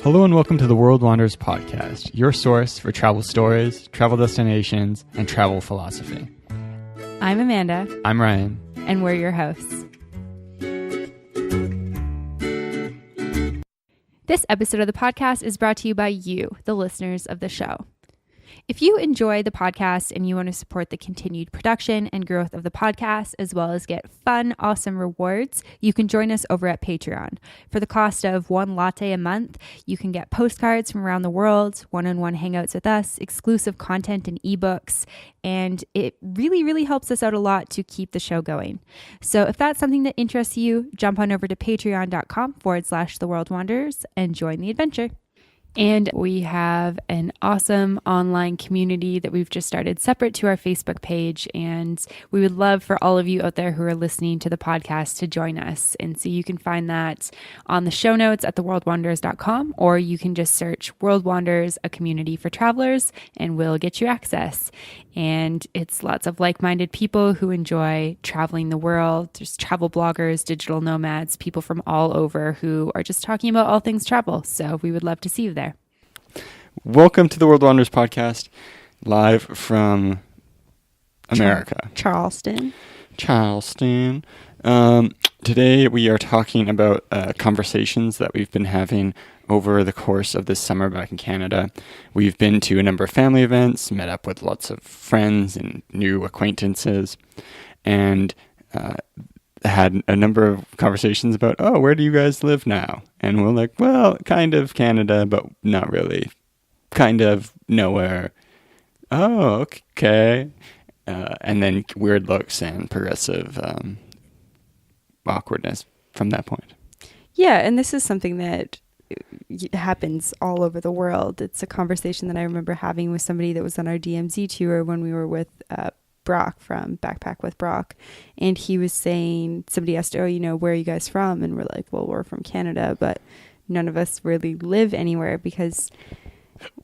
Hello and welcome to the World Wanders podcast, your source for travel stories, travel destinations, and travel philosophy. I'm Amanda. I'm Ryan. And we're your hosts. This episode of the podcast is brought to you by you, the listeners of the show. If you enjoy the podcast and you want to support the continued production and growth of the podcast, as well as get fun, awesome rewards, you can join us over at Patreon. For the cost of one latte a month, you can get postcards from around the world, one-on-one hangouts with us, exclusive content and ebooks, and it really, really helps us out a lot to keep the show going. So if that's something that interests you, jump on over to patreon.com/theworldwanderers and join the adventure. And we have an awesome online community that we've just started separate to our Facebook page. And we would love for all of you out there who are listening to the podcast to join us. And so you can find that on the show notes at theworldwanderers.com, or you can just search World Wanderers, a community for travelers, and we'll get you access. And it's lots of like-minded people who enjoy traveling the world. There's travel bloggers, digital nomads, people from all over who are just talking about all things travel. So we would love to see you there. Welcome to the World Wanders podcast, live from America. Charleston. Today we are talking about conversations that we've been having over the course of this summer back in Canada. We've been to a number of family events, met up with lots of friends and new acquaintances, and had a number of conversations about, where do you guys live now? And we're like, well, kind of Canada, but not really. Kind of nowhere. Oh, okay. And then weird looks and progressive awkwardness from that point. Yeah, and this is something that happens all over the world. It's a conversation that I remember having with somebody that was on our DMZ tour when we were with Brock from Backpack with Brock. And he was saying, somebody asked, where are you guys from? And we're like, well, we're from Canada, but none of us really live anywhere because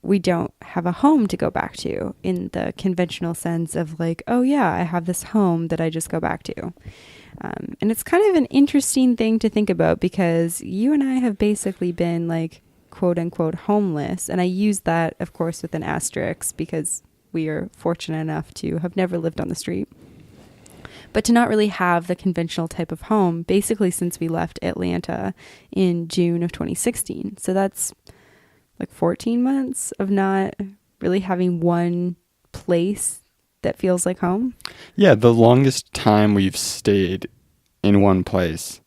we don't have a home to go back to in the conventional sense of like, oh yeah, I have this home that I just go back to. And it's kind of an interesting thing to think about because you and I have basically been like, quote unquote, homeless. And I use that, of course, with an asterisk because we are fortunate enough to have never lived on the street. But to not really have the conventional type of home, basically since we left Atlanta in June of 2016. So that's like 14 months of not really having one place that feels like home. Yeah, the longest time we've stayed in one place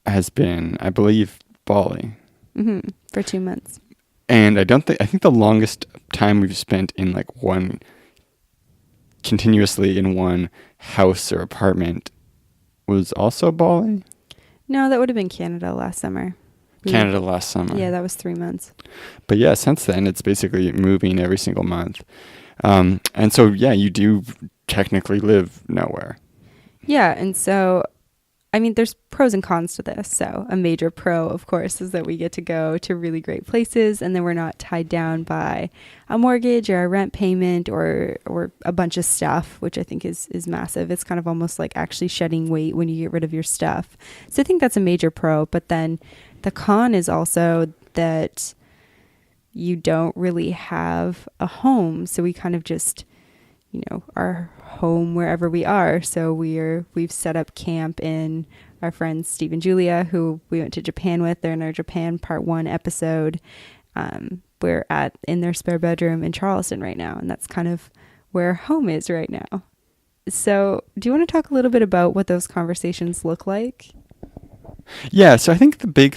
has been, I believe, Bali. Mm-hmm. For 2 months. And I think the longest time we've spent in like continuously in one house or apartment was also Bali. No, that would have been Canada last summer. Canada last summer. Yeah, that was 3 months. But yeah, since then it's basically moving every single month. And so, yeah, you do technically live nowhere. Yeah. And so, I mean, there's pros and cons to this. So a major pro, of course, is that we get to go to really great places and then we're not tied down by a mortgage or a rent payment or a bunch of stuff, which I think is massive. It's kind of almost like actually shedding weight when you get rid of your stuff. So I think that's a major pro. But then the con is also that you don't really have a home. So we kind of just, are home wherever we are. So we've set up camp in our friends Steve and Julia, who we went to Japan with. They're in our Japan Part 1 episode. We're in their spare bedroom in Charleston right now. And that's kind of where home is right now. So do you want to talk a little bit about what those conversations look like? Yeah, so I think the big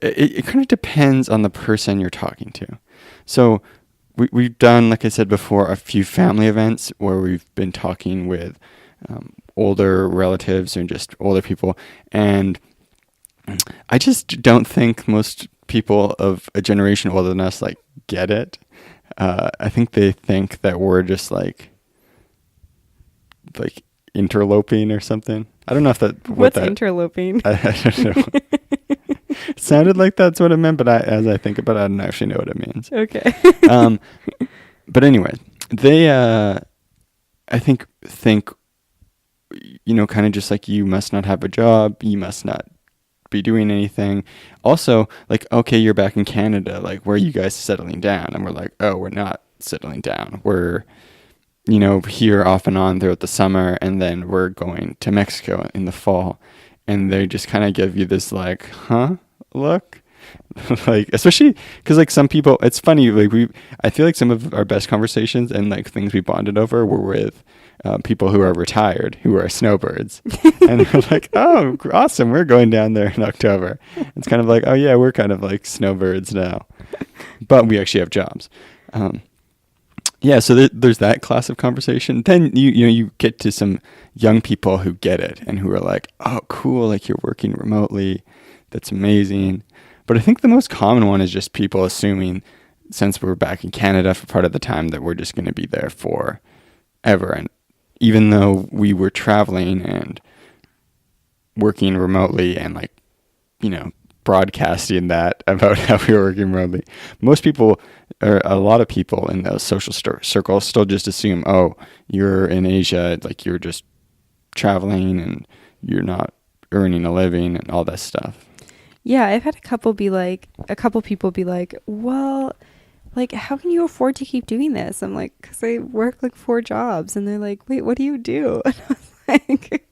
it kind of depends on the person you're talking to. So we've done, like I said before, a few family events where we've been talking with older relatives and just older people. And I just don't think most people of a generation older than us get it. I think they think that we're just like interloping or something. I don't know if that... What's interloping? I don't know. It sounded like that's what it meant, but as I think about it, I don't actually know what it means. Okay. But anyway, they, I think, kind of just like, you must not have a job, you must not be doing anything. Also, like, okay, you're back in Canada. Like, where are you guys settling down? And we're like, oh, we're not settling down. We're, here off and on throughout the summer, and then we're going to Mexico in the fall. And they just kind of give you this, like, huh, look. Like, especially because, like, some people, it's funny, like, I feel like some of our best conversations and, like, things we bonded over were with people who are retired, who are snowbirds. And they're like, oh, awesome, we're going down there in October. It's kind of like, oh, yeah, we're kind of like snowbirds now. But we actually have jobs. Yeah, so there's that class of conversation. Then you get to some young people who get it and who are like, oh, cool, like, you're working remotely. That's amazing. But I think the most common one is just people assuming, since we're back in Canada for part of the time, that we're just going to be there forever. And even though we were traveling and working remotely and, like, broadcasting that about how we were working remotely, most people, or a lot of people in those social circles, still just assume, oh, you're in Asia, like, you're just traveling and you're not earning a living and all that stuff. Yeah, I've had a couple people be like, well, like, how can you afford to keep doing this? I'm like, because I work like 4 jobs. And they're like, wait, what do you do? And I was like,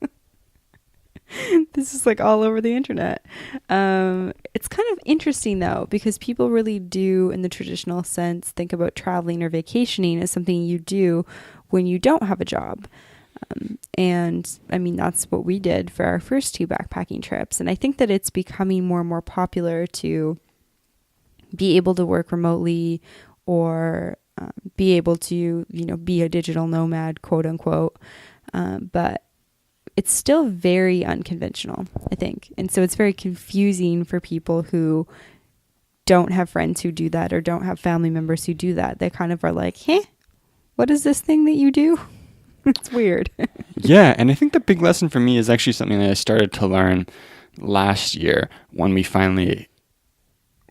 this is like all over the internet. It's kind of interesting though, because people really do, in the traditional sense, think about traveling or vacationing as something you do when you don't have a job. And I mean, that's what we did for our first 2 backpacking trips. And I think that it's becoming more and more popular to be able to work remotely or be able to, be a digital nomad, quote unquote. But it's still very unconventional, I think. And so it's very confusing for people who don't have friends who do that or don't have family members who do that. They kind of are like, hey, what is this thing that you do? It's weird. Yeah, and I think the big lesson for me is actually something that I started to learn last year when we finally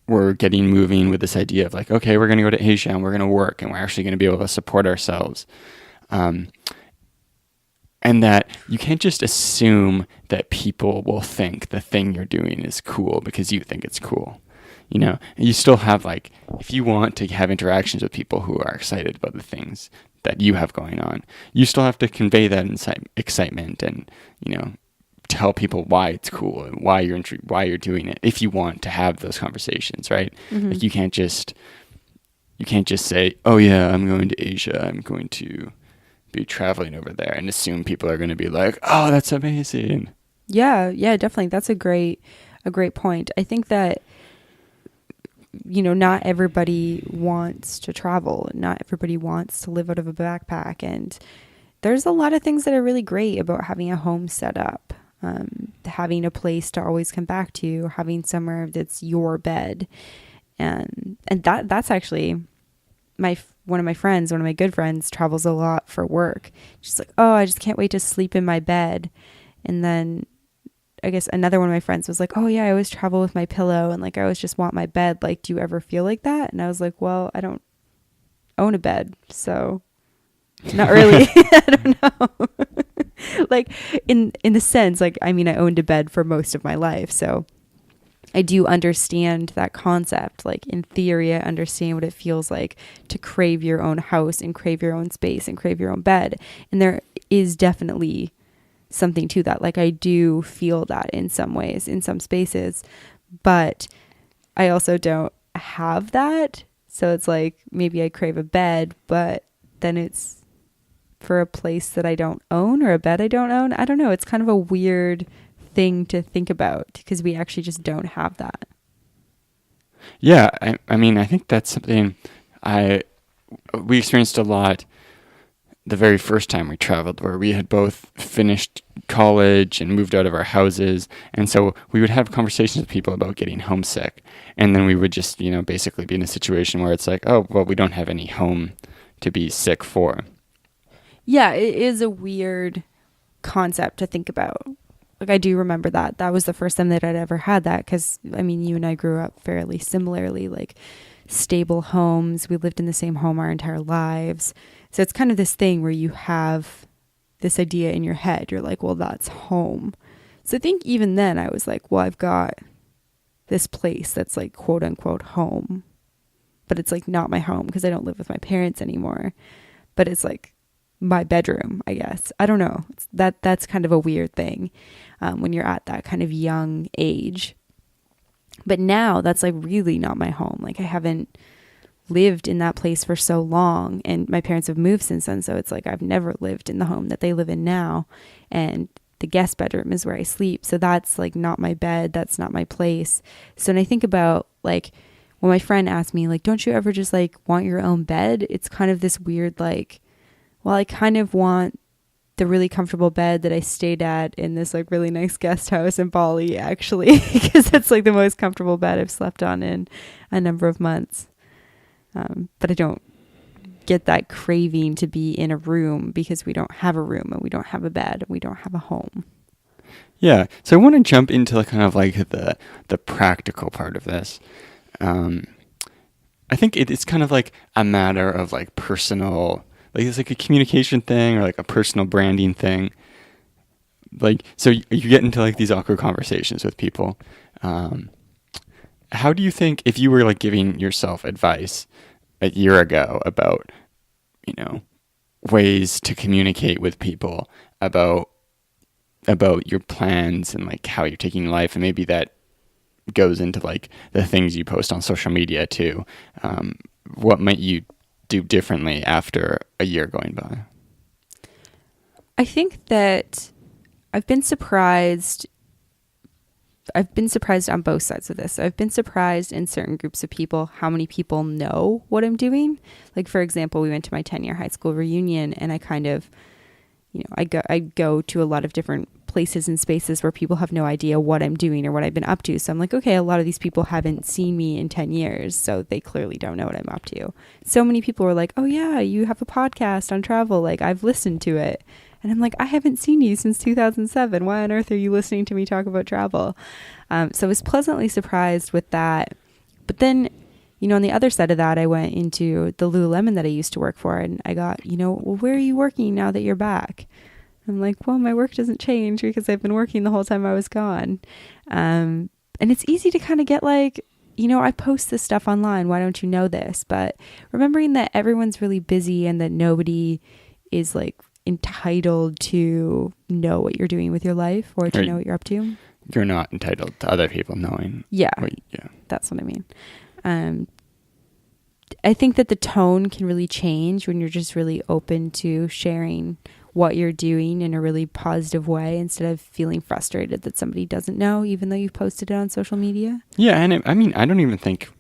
were getting moving with this idea of, like, okay, we're going to go to Asia and we're going to work and we're actually going to be able to support ourselves. And that you can't just assume that people will think the thing you're doing is cool because you think it's cool. You still have, like, if you want to have interactions with people who are excited about the things that you have going on, you still have to convey that excitement and, tell people why it's cool and why you're doing it, if you want to have those conversations, right? Mm-hmm. Like, you can't just say, oh yeah, I'm going to Asia, I'm going to be traveling over there, and assume people are going to be like, oh, that's amazing. Yeah, definitely. That's a great point. I think that, not everybody wants to travel. Not everybody wants to live out of a backpack. And there's a lot of things that are really great about having a home set up, having a place to always come back to, having somewhere that's your bed. And that's actually one of my good friends travels a lot for work. She's like, oh, I just can't wait to sleep in my bed. And then I guess another one of my friends was like, oh yeah, I always travel with my pillow and, like, I always just want my bed. Like, do you ever feel like that? And I was like, well, I don't own a bed, so not really. I don't know. Like, in the sense, like, I mean, I owned a bed for most of my life, so I do understand that concept. Like, in theory, I understand what it feels like to crave your own house and crave your own space and crave your own bed. And there is definitely something to that. Like, I do feel that in some ways, in some spaces, but I also don't have that. So it's like, maybe I crave a bed, but then it's for a place that I don't own or a bed I don't own. I don't know. It's kind of a weird thing to think about because we actually just don't have that. Yeah. I mean, I think that's something we experienced a lot the very first time we traveled, where we had both finished college and moved out of our houses. And so we would have conversations with people about getting homesick. And then we would just, basically be in a situation where it's like, oh, well, we don't have any home to be sick for. Yeah, it is a weird concept to think about. Like, I do remember that. That was the first time that I'd ever had that because, I mean, you and I grew up fairly similarly, like stable homes. We lived in the same home our entire lives. So it's kind of this thing where you have this idea in your head. You're like, well, that's home. So I think even then I was like, well, I've got this place that's like quote unquote home, but it's like not my home because I don't live with my parents anymore. But it's like my bedroom, I guess. I don't know. That's kind of a weird thing when you're at that kind of young age. But now that's like really not my home. Like I haven't lived in that place for so long, and my parents have moved since then. So it's like I've never lived in the home that they live in now. And the guest bedroom is where I sleep. So that's like not my bed. That's not my place. So when I think about like when my friend asked me like, don't you ever just like want your own bed? It's kind of this weird like, well, I kind of want the really comfortable bed that I stayed at in this like really nice guest house in Bali, actually, because it's like the most comfortable bed I've slept on in a number of months. But I don't get that craving to be in a room because we don't have a room and we don't have a bed and we don't have a home. Yeah. So I want to jump into like kind of like the practical part of this. I think it's kind of like a matter of like personal, like it's like a communication thing or like a personal branding thing. Like, so you get into like these awkward conversations with people. How do you think if you were like giving yourself advice a year ago about, you know, ways to communicate with people about your plans and like how you're taking life, and maybe that goes into like the things you post on social media too. What might you do differently after a year going by? I think that I've been surprised on both sides of this. I've been surprised in certain groups of people how many people know what I'm doing. Like, for example, we went to my 10-year high school reunion, and I kind of, I go to a lot of different places and spaces where people have no idea what I'm doing or what I've been up to. So I'm like, okay, a lot of these people haven't seen me in 10 years, so they clearly don't know what I'm up to. So many people were like, oh yeah, you have a podcast on travel. Like, I've listened to it. And I'm like, I haven't seen you since 2007. Why on earth are you listening to me talk about travel? So I was pleasantly surprised with that. But then, on the other side of that, I went into the Lululemon that I used to work for, and I got, well, where are you working now that you're back? I'm like, well, my work doesn't change because I've been working the whole time I was gone. And it's easy to kind of get like, I post this stuff online. Why don't you know this? But remembering that everyone's really busy and that nobody is like entitled to know what you're doing with your life or to know what you're up to. You're not entitled to other people knowing. Yeah. That's what I mean. I think that the tone can really change when you're just really open to sharing what you're doing in a really positive way instead of feeling frustrated that somebody doesn't know, even though you've posted it on social media. Yeah. And I don't even think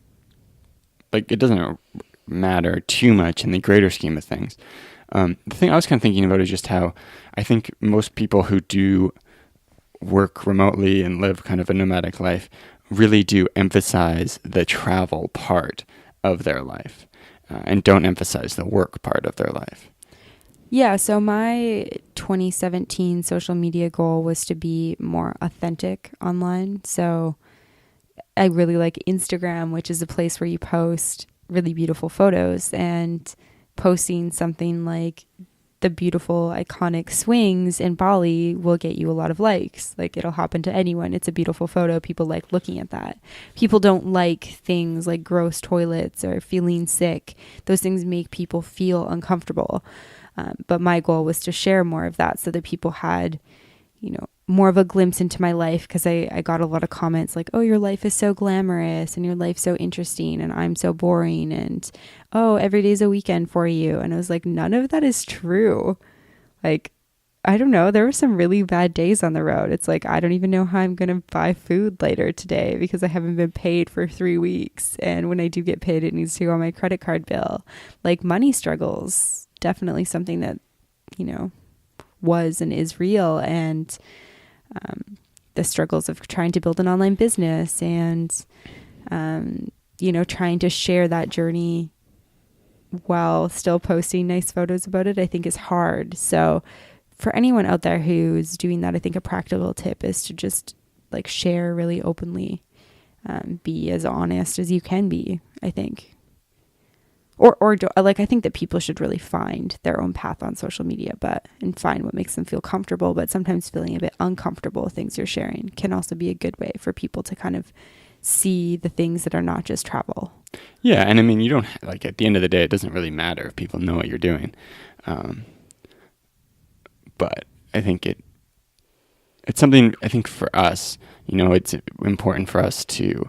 like it doesn't matter too much in the greater scheme of things. The thing I was kind of thinking about is just how I think most people who do work remotely and live kind of a nomadic life really do emphasize the travel part of their life and don't emphasize the work part of their life. Yeah, so my 2017 social media goal was to be more authentic online. So I really like Instagram, which is a place where you post really beautiful photos, and posting something like the beautiful iconic swings in Bali will get you a lot of likes. Like, it'll happen to anyone. It's a beautiful photo. People like looking at that. People don't like things like gross toilets or feeling sick. Those things make people feel uncomfortable. But my goal was to share more of that so that people had, more of a glimpse into my life, because I got a lot of comments like, oh, your life is so glamorous and your life's so interesting and I'm so boring, and oh, every day's a weekend for you. And I was like, none of that is true. Like, I don't know. There were some really bad days on the road. It's like, I don't even know how I'm going to buy food later today because I haven't been paid for 3 weeks. And when I do get paid, it needs to go on my credit card bill. Like, money struggles, definitely something that, was and is real. And the struggles of trying to build an online business and, trying to share that journey while still posting nice photos about it, I think is hard. So for anyone out there who's doing that, I think a practical tip is to just like share really openly, be as honest as you can be, I think. like, I think that people should really find their own path on social media, and find what makes them feel comfortable. But sometimes feeling a bit uncomfortable with things you're sharing can also be a good way for people to kind of see the things that are not just travel. Yeah, and I mean, you don't like, at the end of the day, it doesn't really matter if people know what you're doing. But I think it's something, I think for us, it's important for us to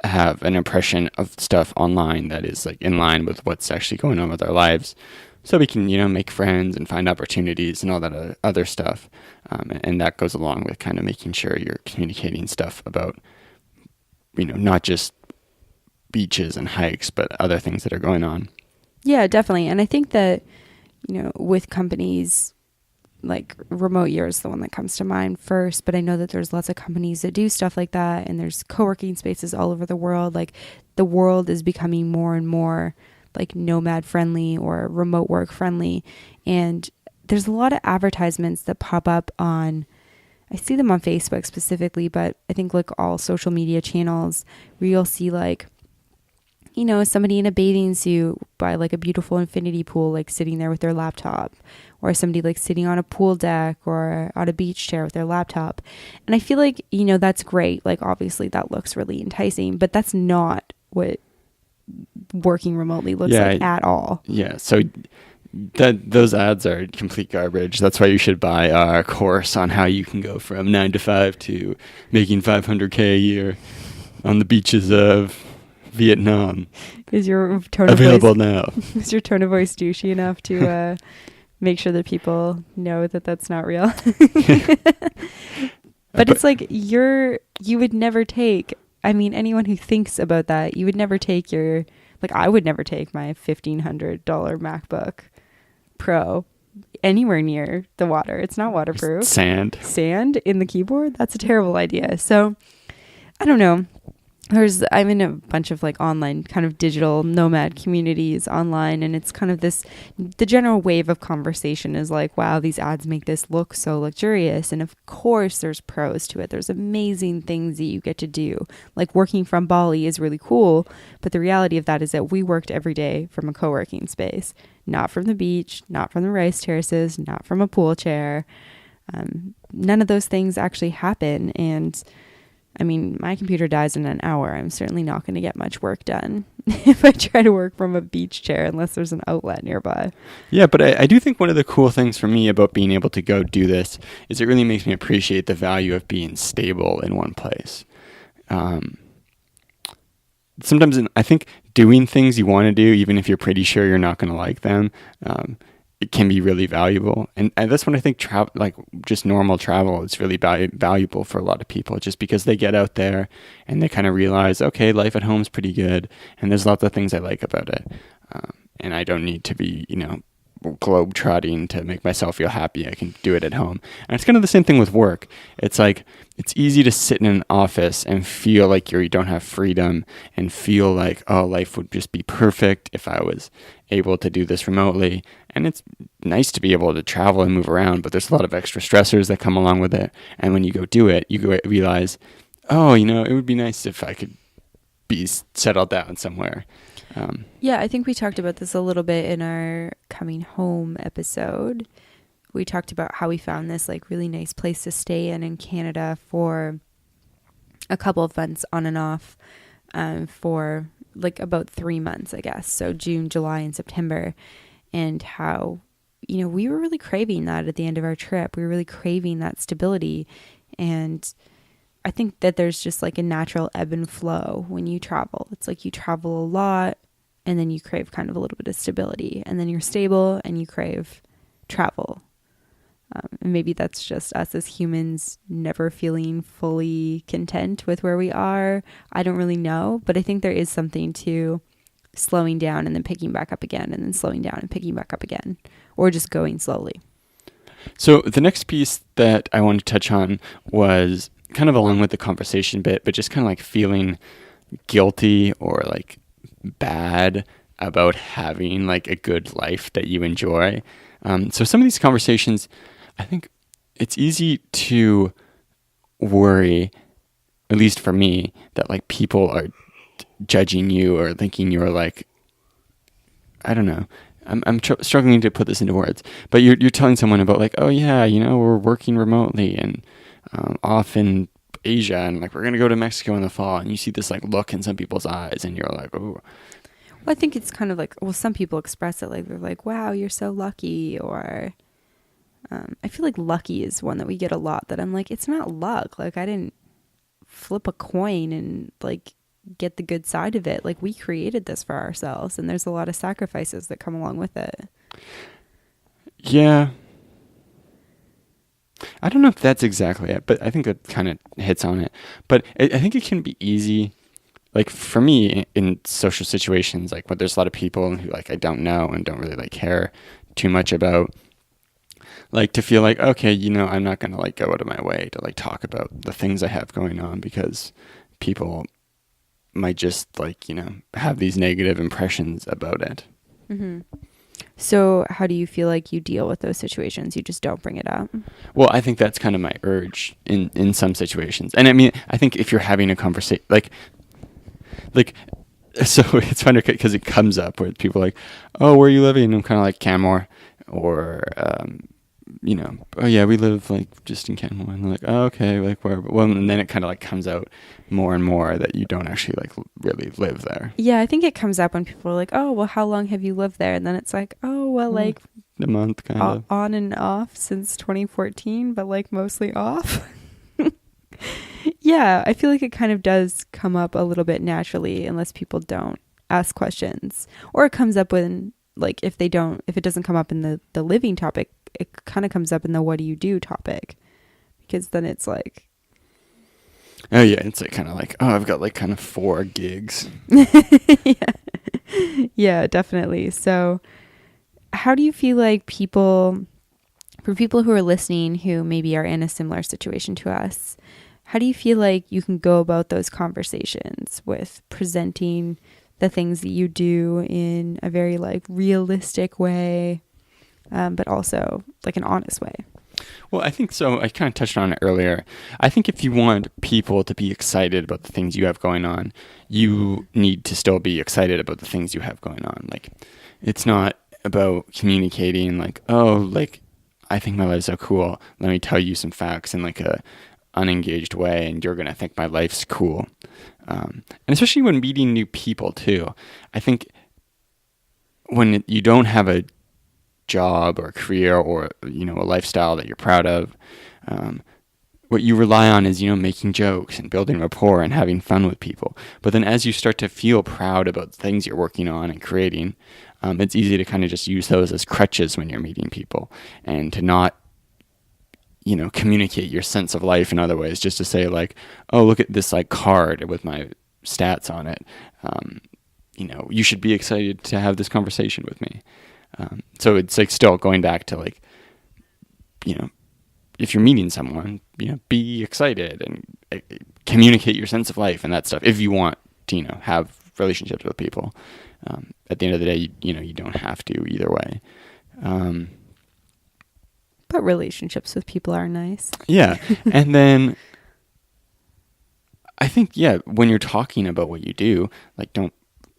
have an impression of stuff online that is like in line with what's actually going on with our lives, so we can make friends and find opportunities and all that other stuff, and that goes along with kind of making sure you're communicating stuff about not just beaches and hikes, but other things that are going on. Yeah, definitely. And I think that with companies, like Remote Year is the one that comes to mind first, but I know that there's lots of companies that do stuff like that, and there's co-working spaces all over the world. Like, the world is becoming more and more like nomad friendly or remote work friendly, and there's a lot of advertisements that pop up I see them on Facebook specifically, but I think like all social media channels, where you'll see like somebody in a bathing suit by like a beautiful infinity pool, like sitting there with their laptop, or somebody like sitting on a pool deck or on a beach chair with their laptop. And I feel like, that's great. Like, obviously that looks really enticing, but that's not what working remotely looks like at all. Yeah. So those ads are complete garbage. That's why you should buy our course on how you can go from 9 to 5 to making $500K a year on the beaches of Vietnam. Is your tone available of voice, now? Is your tone of voice douchey enough to make sure that people know that that's not real? But it's like you would never take. I mean, anyone who thinks about that, you would never take I would never take my $1,500 MacBook Pro anywhere near the water. It's not waterproof. Sand in the keyboard. That's a terrible idea. So I don't know. I'm in a bunch of like online kind of digital nomad communities online, and it's kind of the general wave of conversation is like, wow, these ads make this look so luxurious. And of course there's pros to it. There's amazing things that you get to do. Like, working from Bali is really cool, but the reality of that is that we worked every day from a co-working space, not from the beach, not from the rice terraces, not from a pool chair. None of those things actually happen. And I mean, my computer dies in an hour. I'm certainly not going to get much work done if I try to work from a beach chair, unless there's an outlet nearby. Yeah, but I do think one of the cool things for me about being able to go do this is it really makes me appreciate the value of being stable in one place. Sometimes I think doing things you want to do, even if you're pretty sure you're not going to like them, it can be really valuable. And that's when I think just normal travel is really valuable for a lot of people, just because they get out there and they kind of realize, okay, life at home is pretty good, and there's lots of things I like about it. And I don't need to be, globe trotting to make myself feel happy. I can do it at home. And it's kind of the same thing with work. It's like, it's easy to sit in an office and feel like you don't have freedom, and feel like, oh, life would just be perfect if I was able to do this remotely. And it's nice to be able to travel and move around, but there's a lot of extra stressors that come along with it. And when you go do it, you realize, oh, it would be nice if I could be settled down somewhere. Yeah, I think we talked about this a little bit in our coming home episode. We talked about how we found this like really nice place to stay in Canada for a couple of months on and off, for like about 3 months, I guess. So June, July, and September. And how, we were really craving that at the end of our trip. We were really craving that stability. And I think that there's just like a natural ebb and flow when you travel. It's like you travel a lot, and then you crave kind of a little bit of stability, and then you're stable and you crave travel. And maybe that's just us as humans never feeling fully content with where we are. I don't really know, but I think there is something to slowing down and then picking back up again, and then slowing down and picking back up again, or just going slowly. So the next piece that I wanted to touch on was kind of along with the conversation bit, but just kind of like feeling guilty or like bad about having like a good life that you enjoy. So some of these conversations, I think it's easy to worry, at least for me, that like people are judging you or thinking you're like, I don't know. I'm struggling to put this into words, but you're telling someone about like, oh yeah, we're working remotely and off in Asia, and like we're gonna go to Mexico in the fall, and you see this like look in some people's eyes, and you're like, oh. Well, I think it's kind of like, well, some people express it like they're like, wow, you're so lucky, or I feel like lucky is one that we get a lot. That I'm like, it's not luck. Like I didn't flip a coin and like get the good side of it. Like we created this for ourselves, and there's a lot of sacrifices that come along with it. Yeah. I don't know if that's exactly it, but I think that kind of hits on it. But I think it can be easy, like for me in social situations, like when there's a lot of people who like I don't know and don't really like care too much about, like to feel like, okay, I'm not going to like go out of my way to like talk about the things I have going on because people might just like, have these negative impressions about it. Mm-hmm. So how do you feel like you deal with those situations? You just don't bring it up? Well, I think that's kind of my urge in some situations. And I mean, I think if you're having a conversation, like, so it's funny because it comes up where people are like, oh, where are you living? And I'm kind of like Canmore, or, oh yeah, we live like just in Canmore. And they're like, oh, okay, like where? Well, and then it kind of like comes out more and more that you don't actually like really live there. Yeah, I think it comes up when people are like, oh, well, how long have you lived there? And then it's like, oh, well, like a month kind of. On and off since 2014, but like mostly off. Yeah, I feel like it kind of does come up a little bit naturally unless people don't ask questions. Or it comes up when, like, if it doesn't come up in the living topic, it kind of comes up in the what do you do topic. Because then it's like... Oh, yeah, it's like kind of like, oh, I've got like kind of 4 gigs. Yeah, definitely. So how do you feel like for people who are listening who maybe are in a similar situation to us, how do you feel like you can go about those conversations with presenting the things that you do in a very like realistic way, but also like an honest way? Well, I think so. I kind of touched on it earlier. I think if you want people to be excited about the things you have going on, you need to still be excited about the things you have going on. Like, it's not about communicating like, oh, like, I think my life's so cool. Let me tell you some facts in like a unengaged way, and you're going to think my life's cool. And especially when meeting new people too. I think when you don't have a job or a career or a lifestyle that you're proud of, what you rely on is making jokes and building rapport and having fun with people. But then as you start to feel proud about the things you're working on and creating, it's easy to kind of just use those as crutches when you're meeting people, and to not communicate your sense of life in other ways, just to say like, oh, look at this like card with my stats on it. You should be excited to have this conversation with me. So it's like still going back to like, if you're meeting someone, be excited and communicate your sense of life and that stuff. If you want to, have relationships with people, at the end of the day, you don't have to either way. But relationships with people are nice. Yeah. And then I think, when you're talking about what you do, like don't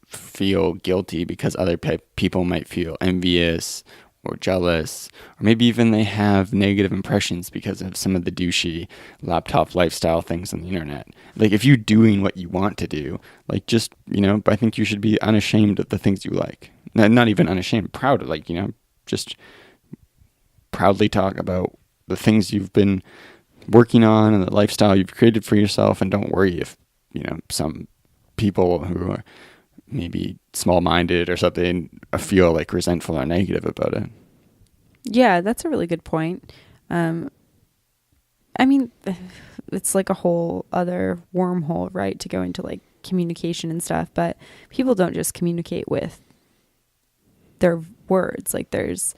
feel guilty because other people might feel envious or jealous, or maybe even they have negative impressions because of some of the douchey laptop lifestyle things on the internet. Like if you're doing what you want to do, like just, I think you should be unashamed of the things you like. Not even unashamed, proud of, like, just proudly talk about the things you've been working on and the lifestyle you've created for yourself, and don't worry if, some people who are maybe small-minded or something feel like resentful or negative about it. Yeah, that's a really good point. I mean, it's like a whole other wormhole, right, to go into like communication and stuff, but people don't just communicate with their words. Like there's,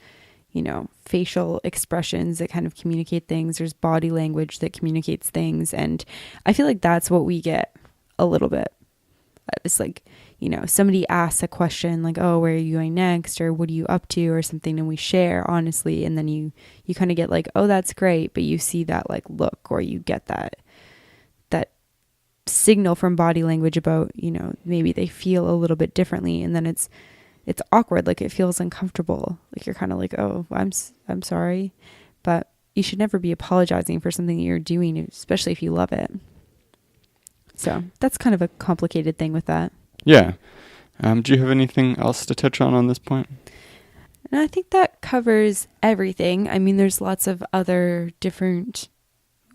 facial expressions that kind of communicate things. There's body language that communicates things. And I feel like that's what we get a little bit. It's like, somebody asks a question like, oh, where are you going next? Or what are you up to? Or something. And we share honestly. And then you kind of get like, oh, that's great. But you see that like look, or you get that signal from body language about, maybe they feel a little bit differently, and then it's awkward. Like, it feels uncomfortable. Like, you're kind of like, oh, I'm sorry, but you should never be apologizing for something that you're doing, especially if you love it. So that's kind of a complicated thing with that. Yeah. Do you have anything else to touch on this point? And I think that covers everything. I mean, there's lots of other different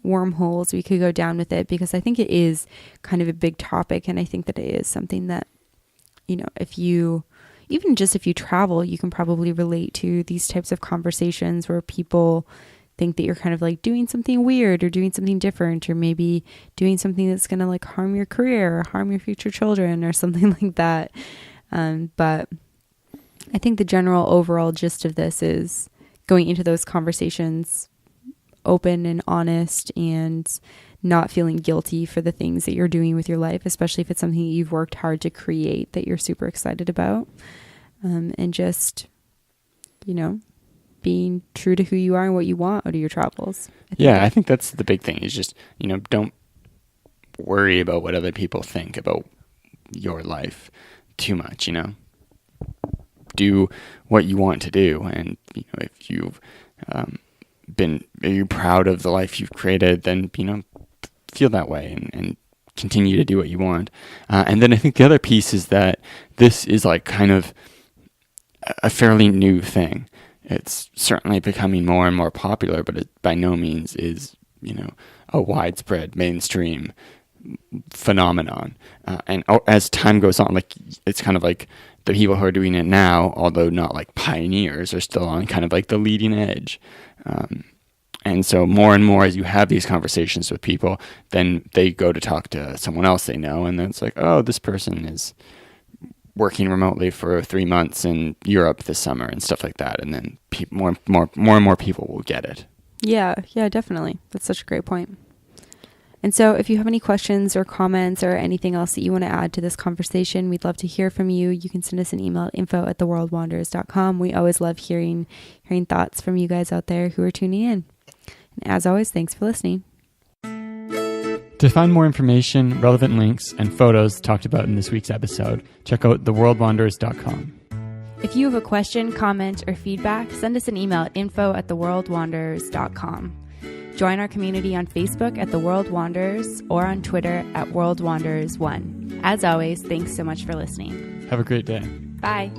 wormholes we could go down with it, because I think it is kind of a big topic. And I think that it is something that, if you travel, you can probably relate to these types of conversations where people think that you're kind of like doing something weird or doing something different, or maybe doing something that's going to like harm your career or harm your future children or something like that. But I think the general overall gist of this is going into those conversations open and honest, and not feeling guilty for the things that you're doing with your life, especially if it's something you've worked hard to create that you're super excited about. And just, being true to who you are and what you want out of your travels. I think that's the big thing, is just, don't worry about what other people think about your life too much, Do what you want to do. And, if you've are you proud of the life you've created, then, feel that way and continue to do what you want. And then I think the other piece is that this is like kind of a fairly new thing. It's certainly becoming more and more popular, but it by no means is, a widespread mainstream phenomenon. And as time goes on, like, it's kind of like the people who are doing it now, although not like pioneers, are still on kind of like the leading edge. And so more and more, as you have these conversations with people, then they go to talk to someone else they know, and then it's like, oh, this person is working remotely for 3 months in Europe this summer and stuff like that. And then more and more people will get it. Yeah, definitely. That's such a great point. And so if you have any questions or comments or anything else that you want to add to this conversation, we'd love to hear from you. You can send us an email at info@theworldwanderers.com. We always love hearing thoughts from you guys out there who are tuning in. And as always, thanks for listening. To find more information, relevant links, and photos talked about in this week's episode, check out theworldwanderers.com. If you have a question, comment, or feedback, send us an email at info@theworldwanderers.com. Join our community on Facebook at The World Wanderers or on Twitter at World Wanderers 1. As always, thanks so much for listening. Have a great day. Bye.